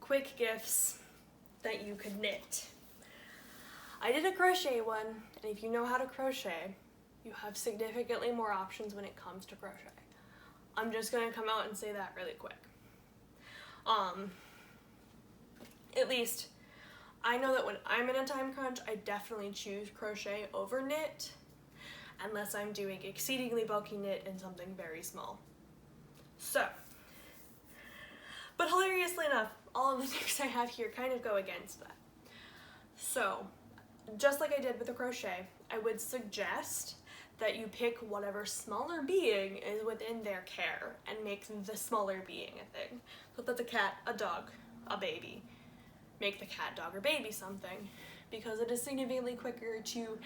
quick gifts that you could knit. I did a crochet one, and if you know how to crochet, you have significantly more options when it comes to crochet. I'm just gonna come out and say that really quick. At least, I know that when I'm in a time crunch, I definitely choose crochet over knit, unless I'm doing exceedingly bulky knit and something very small. So, but hilariously enough, all of the things I have here kind of go against that. So, just like I did with the crochet, I would suggest that you pick whatever smaller being is within their care and make the smaller being a thing. So if that's a cat, a dog, a baby, make the cat, dog, or baby something, because it is significantly quicker to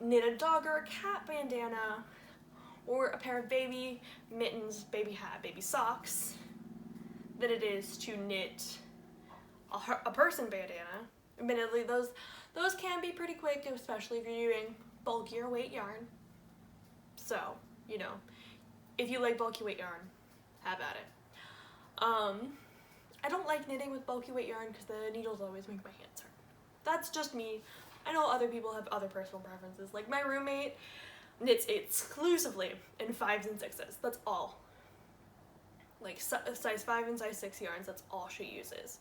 knit a dog or a cat bandana or a pair of baby mittens, baby hat, baby socks than it is to knit a person bandana. Admittedly, those can be pretty quick, especially if you're doing bulkier weight yarn. So, you know, if you like bulky weight yarn, have at it. I don't like knitting with bulky weight yarn because the needles always make my hands hurt. That's just me. I know other people have other personal preferences. Like my roommate knits exclusively in 5s and 6s. That's all. Like size 5 and size 6 yarns, that's all she uses.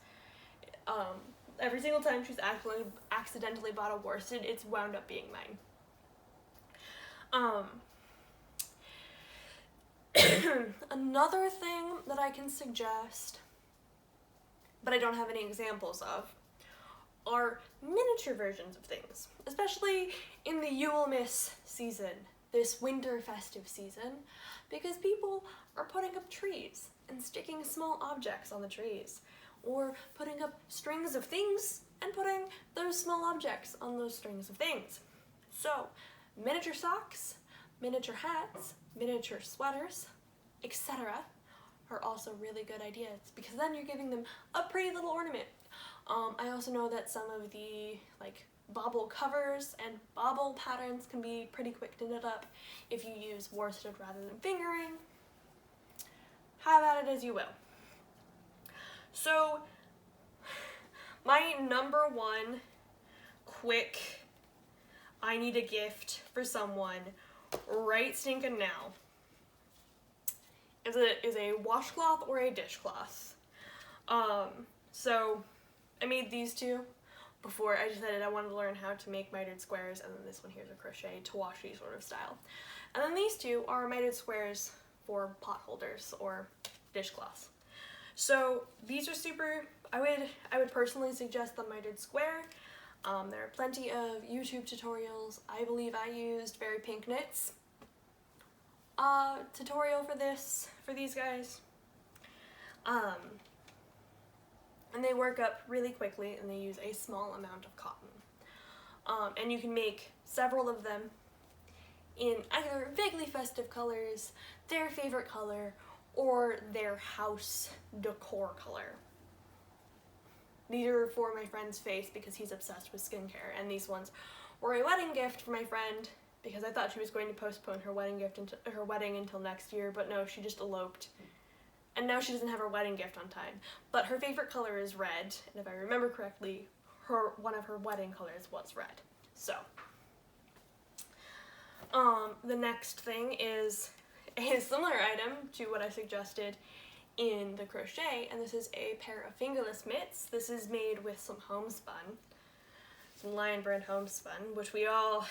Every single time she's accidentally bought a worsted, it's wound up being mine. Another thing that I can suggest, but I don't have any examples of, are miniature versions of things, especially in the Yule Miss season, this winter festive season, because people are putting up trees and sticking small objects on the trees, or putting up strings of things and putting those small objects on those strings of things. So, miniature socks, miniature hats, miniature sweaters, etc. are also really good ideas, because then you're giving them a pretty little ornament. I also know that some of the bauble covers and bauble patterns can be pretty quick to knit up if you use worsted rather than fingering. Have at it as you will. So, my number one quick, I need a gift for someone right stinking now is a washcloth or a dishcloth. So I made these two before I decided I wanted to learn how to make mitered squares, and then this one here is a crochet to washi sort of style. And then these two are mitered squares for pot holders or dishcloths. So these are super, I would personally suggest the mitered square. There are plenty of YouTube tutorials. I believe I used Very Pink Knits tutorial for these guys. And they work up really quickly, and they use a small amount of cotton. And you can make several of them in either vaguely festive colors, their favorite color, or their house decor color. These are for my friend's face because he's obsessed with skincare, and these ones were a wedding gift for my friend because I thought she was going to postpone her wedding until next year, but no, she just eloped. And now she doesn't have her wedding gift on time. But her favorite color is red, and if I remember correctly, one of her wedding colors was red. So, the next thing is a similar item to what I suggested in the crochet, and this is a pair of fingerless mitts. This is made with some homespun, some Lion Brand homespun, which we all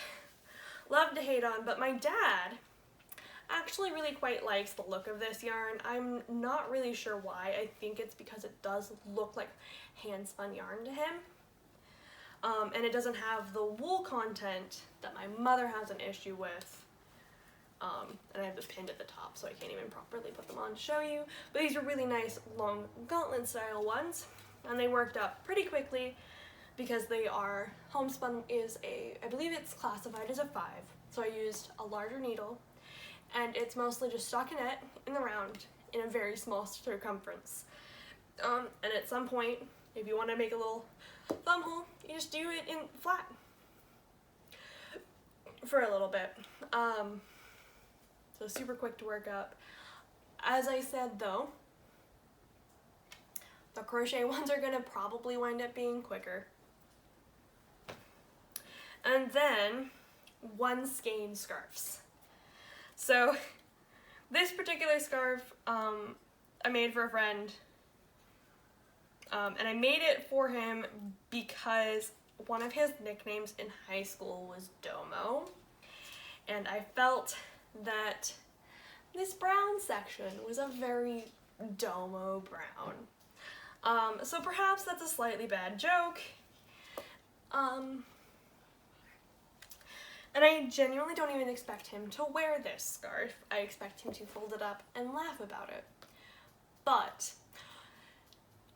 love to hate on, but my dad actually really quite likes the look of this yarn. I'm not really sure why. I think it's because it does look like hand spun yarn to him. And it doesn't have the wool content that my mother has an issue with. And I have this pinned at the top, so I can't even properly put them on to show you. But these are really nice long gauntlet style ones, and they worked up pretty quickly because they are, homespun is I believe it's classified as a 5. So I used a larger needle, and it's mostly just stockinette in the round in a very small circumference. And at some point, if you want to make a little thumb hole, you just do it in flat for a little bit. So super quick to work up. As I said though, The crochet ones are gonna probably wind up being quicker. And then one skein scarves. So this particular scarf I made for a friend, and I made it for him because one of his nicknames in high school was Domo, and I felt that this brown section was a very Domo brown. So perhaps that's a slightly bad joke. And I genuinely don't even expect him to wear this scarf. I expect him to fold it up and laugh about it. But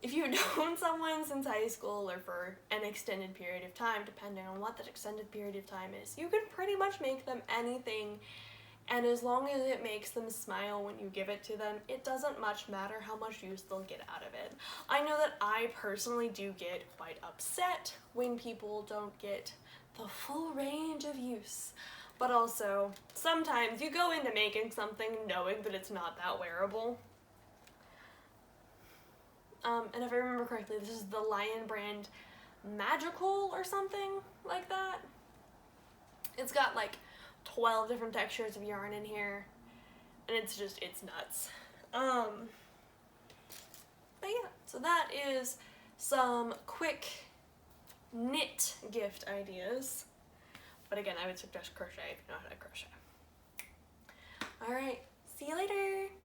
if you've known someone since high school or for an extended period of time, depending on what that extended period of time is, you can pretty much make them anything, and as long as it makes them smile when you give it to them, it doesn't much matter how much use they'll get out of it. I know that I personally do get quite upset when people don't get the full range of use, but also sometimes you go into making something knowing that it's not that wearable. And if I remember correctly, this is the Lion brand Magical or something like that. It's got like 12 different textures of yarn in here, and it's nuts. But yeah, so that is some quick knit gift ideas. But again, I would suggest crochet if you know how to crochet. Alright, see you later!